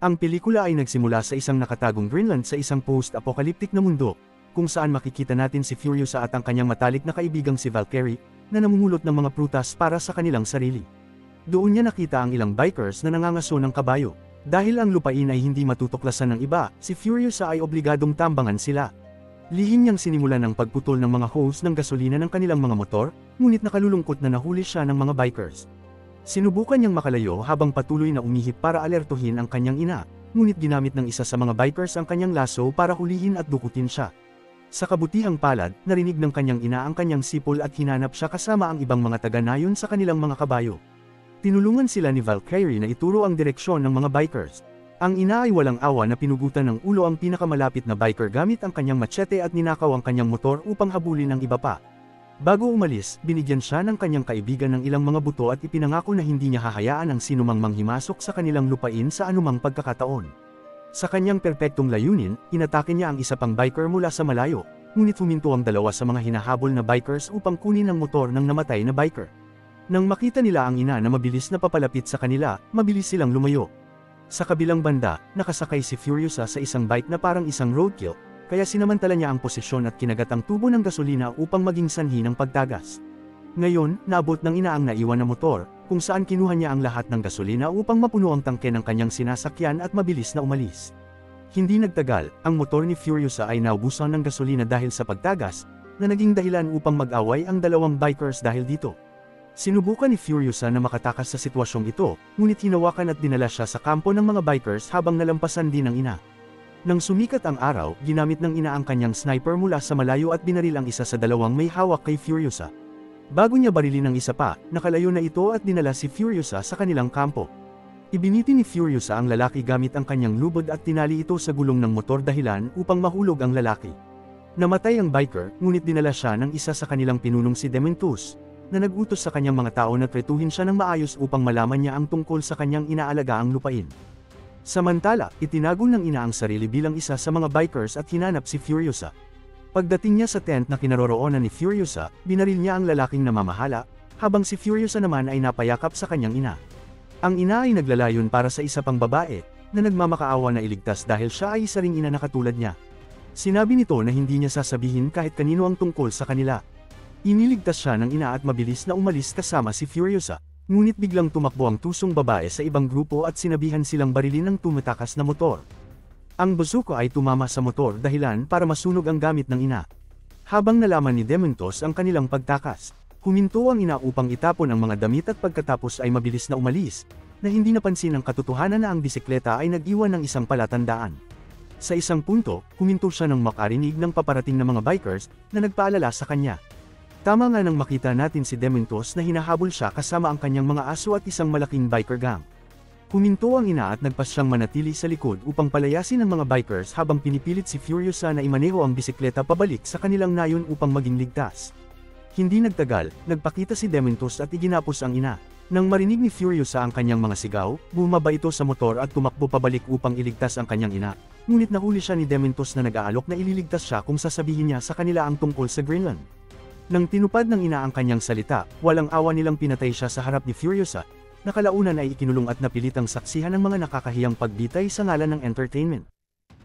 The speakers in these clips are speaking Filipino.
Ang pelikula ay nagsimula sa isang nakatagong Greenland sa isang post-apocalyptic na mundo, kung saan makikita natin si Furiosa at ang kanyang matalik na kaibigang si Valkyrie, na namumulot ng mga prutas para sa kanilang sarili. Doon niya nakita ang ilang bikers na nangangaso ng kabayo. Dahil ang lupain ay hindi matutuklasan ng iba, si Furiosa ay obligadong tambangan sila. Lihim niyang sinimulan ang pagputol ng mga hose ng gasolina ng kanilang mga motor, ngunit nakalulungkot na nahuli siya ng mga bikers. Sinubukan niyang makalayo habang patuloy na umihip para alertuhin ang kanyang ina, ngunit ginamit ng isa sa mga bikers ang kanyang laso para hulihin at dukutin siya. Sa kabutihang palad, narinig ng kanyang ina ang kanyang sipol at hinanap siya kasama ang ibang mga taga-nayon sa kanilang mga kabayo. Tinulungan sila ni Valkyrie na ituro ang direksyon ng mga bikers. Ang ina ay walang awa na pinugutan ng ulo ang pinakamalapit na biker gamit ang kanyang machete at ninakaw ang kanyang motor upang habulin ang iba pa. Bago umalis, binigyan siya ng kanyang kaibigan ng ilang mga buto at ipinangako na hindi niya hahayaan ang sinumang manghimasok sa kanilang lupain sa anumang pagkakataon. Sa kanyang perpektong layunin, inatake niya ang isa pang biker mula sa malayo, ngunit huminto ang dalawa sa mga hinahabol na bikers upang kunin ang motor ng namatay na biker. Nang makita nila ang ina na mabilis na papalapit sa kanila, mabilis silang lumayo. Sa kabilang banda, nakasakay si Furiosa sa isang bike na parang isang roadkill, kaya sinamantala niya ang posisyon at kinagat ang tubo ng gasolina upang maging sanhi ng pagtagas. Ngayon, naabot ng ina ang naiwan na motor, kung saan kinuha niya ang lahat ng gasolina upang mapuno ang tangke ng kanyang sinasakyan at mabilis na umalis. Hindi nagtagal, ang motor ni Furiosa ay naubusan ng gasolina dahil sa pagtagas, na naging dahilan upang mag-away ang dalawang bikers dahil dito. Sinubukan ni Furiosa na makatakas sa sitwasyong ito, ngunit hinawakan at dinala siya sa kampo ng mga bikers habang nalampasan din ng ina. Nang sumikat ang araw, ginamit ng ina ang kanyang sniper mula sa malayo at binaril ang isa sa dalawang may hawak kay Furiosa. Bago niya barilin ang isa pa, nakalayo na ito at dinala si Furiosa sa kanilang kampo. Ibiniti ni Furiosa ang lalaki gamit ang kanyang lubod at tinali ito sa gulong ng motor dahilan upang mahulog ang lalaki. Namatay ang biker, ngunit dinala siya ng isa sa kanilang pinunong si Dementus, na nagutos sa kanyang mga tao na tretuhin siya ng maayos upang malaman niya ang tungkol sa kanyang inaalagaang lupain. Samantala, itinago ng ina ang sarili bilang isa sa mga bikers at hinanap si Furiosa. Pagdating niya sa tent na kinaroroonan ni Furiosa, binaril niya ang lalaking namamahala, habang si Furiosa naman ay napayakap sa kanyang ina. Ang ina ay naglalayon para sa isa pang babae, na nagmamakaawa na iligtas dahil siya ay isa ring ina na katulad niya. Sinabi nito na hindi niya sasabihin kahit kanino ang tungkol sa kanila. Iniligtas siya ng ina at mabilis na umalis kasama si Furiosa. Ngunit biglang tumakbo ang tusong babae sa ibang grupo at sinabihan silang barilin ng tumatakas na motor. Ang bazooka ay tumama sa motor dahilan para masunog ang gamit ng ina. Habang nalaman ni Dementos ang kanilang pagtakas, huminto ang ina upang itapon ang mga damit at pagkatapos ay mabilis na umalis, na hindi napansin ang katotohanan na ang bisikleta ay nag-iwan ng isang palatandaan. Sa isang punto, huminto siya nang makarinig ng paparating na mga bikers na nagpaalala sa kanya. Tama nga nang makita natin si Dementos na hinahabol siya kasama ang kanyang mga aso at isang malaking biker gang. Huminto ang ina at nagpasyang manatili sa likod upang palayasin ang mga bikers habang pinipilit si Furiosa na imaneho ang bisikleta pabalik sa kanilang nayon upang maging ligtas. Hindi nagtagal, nagpakita si Dementos at iginapos ang ina. Nang marinig ni Furiosa ang kanyang mga sigaw, bumaba ito sa motor at tumakbo pabalik upang iligtas ang kanyang ina. Ngunit nahuli siya ni Dementos na nag-aalok na ililigtas siya kung sasabihin niya sa kanila ang tungkol sa Greenland. Nang tinupad ng ina ang kanyang salita, walang awa nilang pinatay siya sa harap ni Furiosa, na kalaunan ay ikinulong at napilitang saksihan ng mga nakakahiyang pagbitay sa ngalan ng entertainment.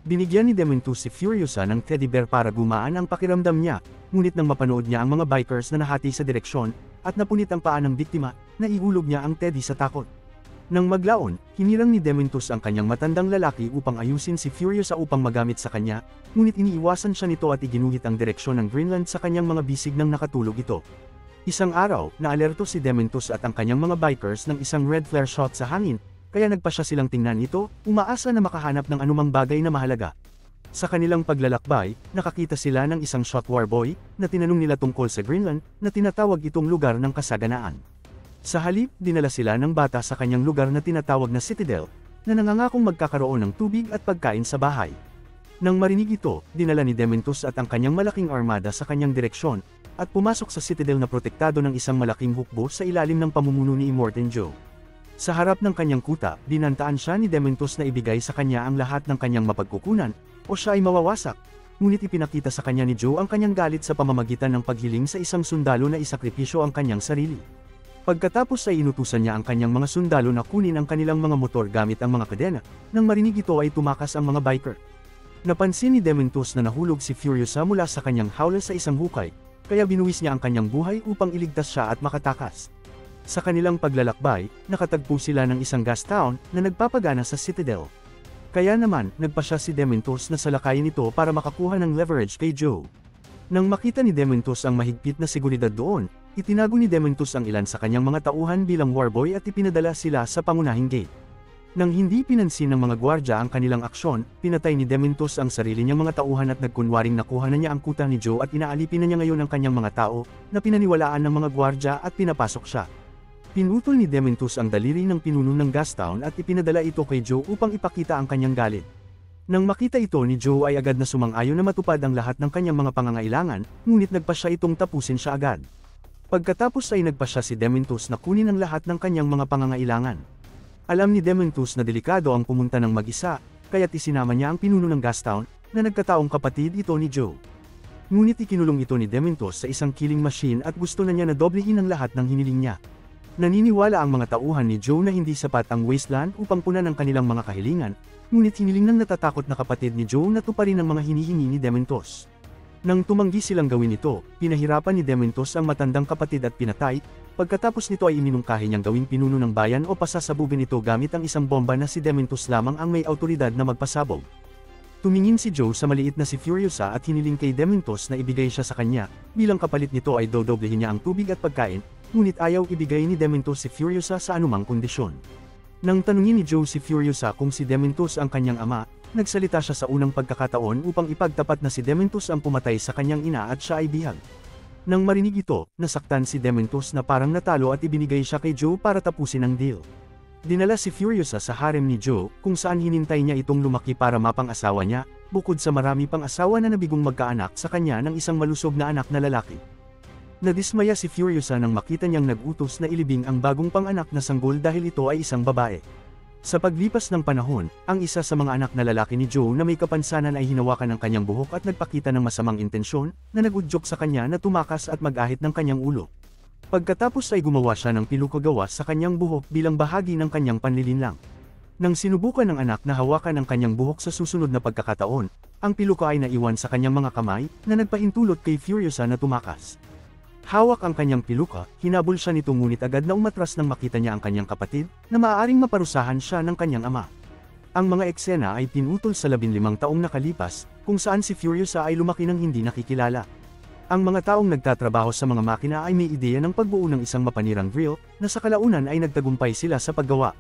Binigyan ni Dementus si Furiosa ng teddy bear para gumaan ang pakiramdam niya, ngunit nang mapanood niya ang mga bikers na nahati sa direksyon, at napunit ang paa ng biktima, naihulog niya ang teddy sa takot. Nang maglaon, hinirang ni Dementus ang kanyang matandang lalaki upang ayusin si Furiosa upang magamit sa kanya, ngunit iniiwasan siya nito at iginuhit ang direksyon ng Greenland sa kanyang mga bisig nang nakatulog ito. Isang araw, naalerto si Dementus at ang kanyang mga bikers ng isang red flare shot sa hangin, kaya nagpa siya silang tingnan ito, umaasa na makahanap ng anumang bagay na mahalaga. Sa kanilang paglalakbay, nakakita sila ng isang shot war boy, na tinanong nila tungkol sa Greenland, na tinatawag itong lugar ng kasaganaan. Sa halip, dinala sila ng bata sa kanyang lugar na tinatawag na Citadel, na nangangakong magkakaroon ng tubig at pagkain sa bahay. Nang marinig ito, dinala ni Dementus at ang kanyang malaking armada sa kanyang direksyon, at pumasok sa Citadel na protektado ng isang malaking hukbo sa ilalim ng pamumuno ni Immortan Joe. Sa harap ng kanyang kuta, dinantaan siya ni Dementus na ibigay sa kanya ang lahat ng kanyang mapagkukunan, o siya ay mawawasak. Ngunit ipinakita sa kanya ni Joe ang kanyang galit sa pamamagitan ng paghiling sa isang sundalo na isakripisyo ang kanyang sarili. Pagkatapos ay inutusan niya ang kanyang mga sundalo na kunin ang kanilang mga motor gamit ang mga kadena, nang marinig ito ay tumakas ang mga biker. Napansin ni Dementos na nahulog si Furiosa mula sa kanyang hawla sa isang hukay, kaya binuwis niya ang kanyang buhay upang iligtas siya at makatakas. Sa kanilang paglalakbay, nakatagpo sila ng isang gas town na nagpapagana sa Citadel. Kaya naman, nagpasya si Dementos na salakayin ito para makakuha ng leverage kay Joe. Nang makita ni Dementos ang mahigpit na seguridad doon, itinago ni Dementos ang ilan sa kanyang mga tauhan bilang warboy at ipinadala sila sa pangunahing gate. Nang hindi pinansin ng mga gwardya ang kanilang aksyon, pinatay ni Dementos ang sarili niyang mga tauhan at nagkunwaring nakuha na niya ang kuta ni Joe at inaalipin na niya ngayon ang kanyang mga tao, na pinaniwalaan ng mga gwardya at pinapasok siya. Pinutol ni Dementos ang daliri ng pinuno ng gas town at ipinadala ito kay Joe upang ipakita ang kanyang galit. Nang makita ito ni Joe ay agad na sumang-ayon na matupad ang lahat ng kanyang mga pangangailangan, ngunit nagpasya itong tapusin siya agad. Pagkatapos ay nagpasya si Dementos na kunin ang lahat ng kanyang mga pangangailangan. Alam ni Dementos na delikado ang pumunta ng mag-isa, kaya't isinama niya ang pinuno ng gas town, na nagkataong kapatid ito ni Joe. Ngunit ikinulong ito ni Dementos sa isang killing machine at gusto na niya na doblehin ang lahat ng hiniling niya. Naniniwala ang mga tauhan ni Joe na hindi sapat ang wasteland upang punan ang kanilang mga kahilingan, ngunit hiniling ng natatakot na kapatid ni Joe na tuparin ang mga hinihingi ni Dementos. Nang tumanggi silang gawin ito, pinahirapan ni Dementos ang matandang kapatid at pinatay, pagkatapos nito ay iminungkahi niyang gawing pinuno ng bayan o pasasabugin ito gamit ang isang bomba na si Dementos lamang ang may awtoridad na magpasabog. Tumingin si Joe sa maliit na si Furiosa at hiniling kay Dementos na ibigay siya sa kanya, bilang kapalit nito ay dodoblehin niya ang tubig at pagkain, ngunit ayaw ibigay ni Dementos si Furiosa sa anumang kondisyon. Nang tanungin ni Joe si Furiosa kung si Dementos ang kanyang ama, nagsalita siya sa unang pagkakataon upang ipagtapat na si Dementos ang pumatay sa kanyang ina at siya ay bihag. Nang marinig ito, nasaktan si Dementos na parang natalo at ibinigay siya kay Joe para tapusin ang deal. Dinala si Furiosa sa harem ni Joe, kung saan hinintay niya itong lumaki para mapang-asawa niya, bukod sa marami pang asawa na nabigong magkaanak sa kanya ng isang malusog na anak na lalaki. Nadismaya si Furiosa nang makita niyang nag-utos na ilibing ang bagong panganak na sanggol dahil ito ay isang babae. Sa paglipas ng panahon, ang isa sa mga anak na lalaki ni Joe na may kapansanan ay hinawakan ng kanyang buhok at nagpakita ng masamang intensyon, na nag-udyok sa kanya na tumakas at mag-ahit ng kanyang ulo. Pagkatapos ay gumawa siya ng pilukagawa sa kanyang buhok bilang bahagi ng kanyang panlilinlang. Nang sinubukan ng anak na hawakan ang kanyang buhok sa susunod na pagkakataon, ang piluka ay naiwan sa kanyang mga kamay, na nagpahintulot kay Furiosa na tumakas. Hawak ang kanyang piluka, hinabol siya nito ngunit agad na umatras nang makita niya ang kanyang kapatid, na maaaring maparusahan siya ng kanyang ama. Ang mga eksena ay pinutol sa 15 taong nakalipas, kung saan si Furiosa ay lumaki ng hindi nakikilala. Ang mga taong nagtatrabaho sa mga makina ay may ideya ng pagbuo ng isang mapanirang drill, na sa kalaunan ay nagtagumpay sila sa paggawa.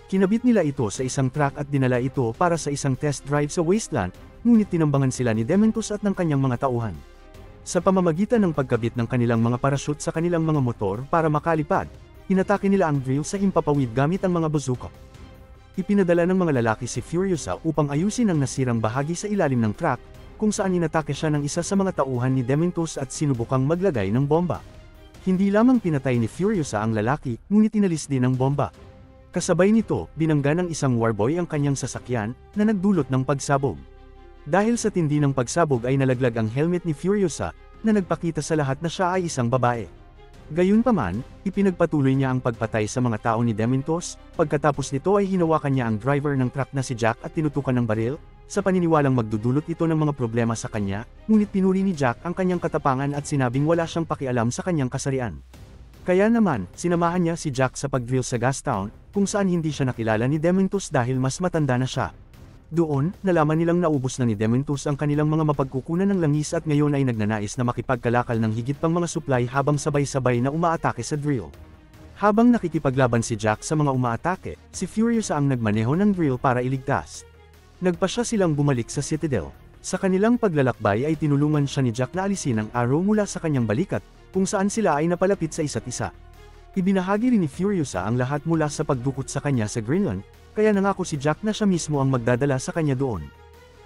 Kinabit nila ito sa isang truck at dinala ito para sa isang test drive sa wasteland, ngunit tinambangan sila ni Dementos at ng kanyang mga tauhan. Sa pamamagitan ng pagkabit ng kanilang mga parachute sa kanilang mga motor para makalipad, inatake nila ang drill sa himpapawid gamit ang mga bazooka. Ipinadala ng mga lalaki si Furiosa upang ayusin ang nasirang bahagi sa ilalim ng truck, kung saan inatake siya ng isa sa mga tauhan ni Dementos at sinubukang maglagay ng bomba. Hindi lamang pinatay ni Furiosa ang lalaki, ngunit inalis din ang bomba. Kasabay nito, binangga ng isang warboy ang kanyang sasakyan, na nagdulot ng pagsabog. Dahil sa tindi ng pagsabog ay nalaglag ang helmet ni Furiosa, na nagpakita sa lahat na siya ay isang babae. Gayunpaman, ipinagpatuloy niya ang pagpatay sa mga tao ni Dementos, pagkatapos nito ay hinawakan niya ang driver ng truck na si Jack at tinutukan ng baril, sa paniniwalang magdudulot ito ng mga problema sa kanya, ngunit pinuri ni Jack ang kanyang katapangan at sinabing wala siyang pakialam sa kanyang kasarian. Kaya naman, sinamahan niya si Jack sa pag-drill sa gas town, kung saan hindi siya nakilala ni Dementos dahil mas matanda na siya. Doon, nalaman nilang naubos na ni Dementos ang kanilang mga mapagkukunan ng langis at ngayon ay nagnanais na makipagkalakal ng higit pang mga supply habang sabay-sabay na umaatake sa drill. Habang nakikipaglaban si Jack sa mga umaatake, si Furiosa ang nagmaneho ng drill para iligtas. Nagpasya silang bumalik sa Citadel. Sa kanilang paglalakbay ay tinulungan siya ni Jack na alisin ang arrow mula sa kanyang balikat, kung saan sila ay napalapit sa isa't isa. Ibinahagi rin ni Furiosa ang lahat mula sa pagdukot sa kanya sa Greenland, kaya nangako si Jack na siya mismo ang magdadala sa kanya doon.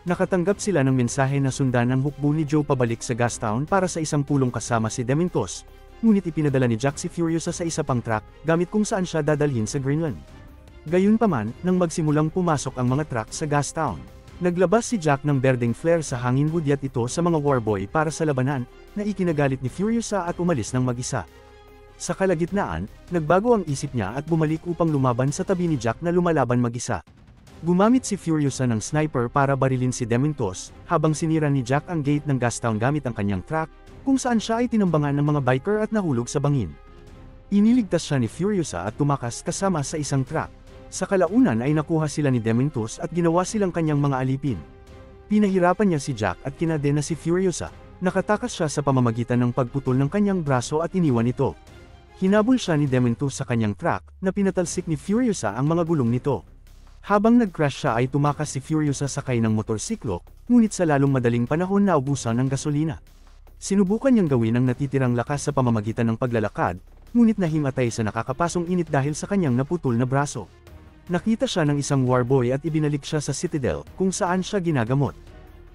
Nakatanggap sila ng mensahe na sundan ang hukbo ni Joe pabalik sa gas town para sa isang pulong kasama si Dementos, ngunit ipinadala ni Jack si Furiosa sa isa pang truck, gamit kung saan siya dadalhin sa Greenland. Gayunpaman, nang magsimulang pumasok ang mga truck sa gas town, naglabas si Jack ng berdeng flare sa hangin hudyat ito sa mga warboy para sa labanan, na ikinagalit ni Furiosa at umalis ng mag-isa. Sa kalagitnaan, nagbago ang isip niya at bumalik upang lumaban sa tabi ni Jack na lumalaban mag-isa. Gumamit si Furiosa ng sniper para barilin si Dementos, habang sinira ni Jack ang gate ng Gastown gamit ang kanyang truck, kung saan siya ay tinambangan ng mga biker at nahulog sa bangin. Iniligtas siya ni Furiosa at tumakas kasama sa isang truck. Sa kalaunan ay nakuha sila ni Dementos at ginawa silang kanyang mga alipin. Pinahirapan niya si Jack at kinadena si Furiosa, nakatakas siya sa pamamagitan ng pagputol ng kanyang braso at iniwan ito. Hinabol siya ni Dementos sa kanyang truck, na pinatalsik ni Furiosa ang mga gulong nito. Habang nag-crash siya ay tumakas si Furiosa sakay ng motorsiklo, ngunit sa lalong madaling panahon naubusan ng gasolina. Sinubukan niyang gawin ang natitirang lakas sa pamamagitan ng paglalakad, ngunit nahimatay sa nakakapasong init dahil sa kanyang naputol na braso. Nakita siya ng isang warboy at ibinalik siya sa Citadel, kung saan siya ginagamot.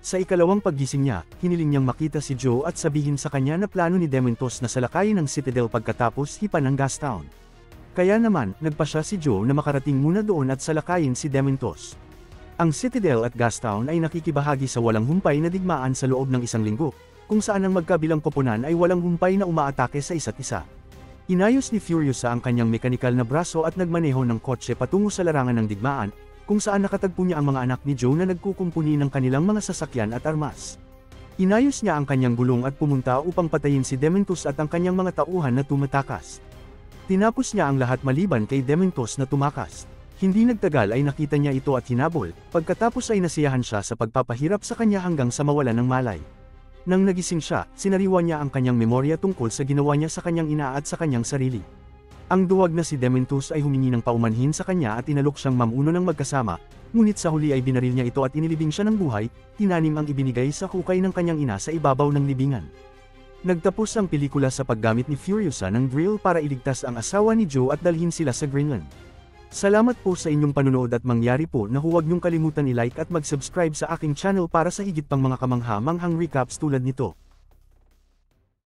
Sa ikalawang paggising niya, hiniling niyang makita si Joe at sabihin sa kanya na plano ni Dementos na salakayin ang Citadel pagkatapos hipan ng Gastown. Kaya naman, nagpa siya si Joe na makarating muna doon at salakayin si Dementos. Ang Citadel at Gastown ay nakikibahagi sa walang humpay na digmaan sa loob ng isang linggo, kung saan ang magkabilang koponan ay walang humpay na umaatake sa isa't isa. Inayos ni Furiosa ang kanyang mekanikal na braso at nagmaneho ng kotse patungo sa larangan ng digmaan, kung saan nakatagpo niya ang mga anak ni Joe na nagkukumpuni ng kanilang mga sasakyan at armas. Inayos niya ang kanyang gulong at pumunta upang patayin si Dementos at ang kanyang mga tauhan na tumatakas. Tinapos niya ang lahat maliban kay Dementos na tumakas. Hindi nagtagal ay nakita niya ito at hinabol, pagkatapos ay nasiyahan siya sa pagpapahirap sa kanya hanggang sa mawalan ng malay. Nang nagising siya, sinariwa niya ang kanyang memorya tungkol sa ginawa niya sa kanyang ina at sa kanyang sarili. Ang duwag na si Dementos ay humingi ng paumanhin sa kanya at inalok siyang mamuno ng magkasama, ngunit sa huli ay binaril niya ito at inilibing siya ng buhay, tinanim ang ibinigay sa hukay ng kanyang ina sa ibabaw ng libingan. Nagtapos ang pelikula sa paggamit ni Furiosa ng drill para iligtas ang asawa ni Joe at dalhin sila sa Greenland. Salamat po sa inyong panunood at mangyari po na huwag niyong kalimutan i-like at mag-subscribe sa aking channel para sa higit pang mga kamangha-manghang recaps tulad nito.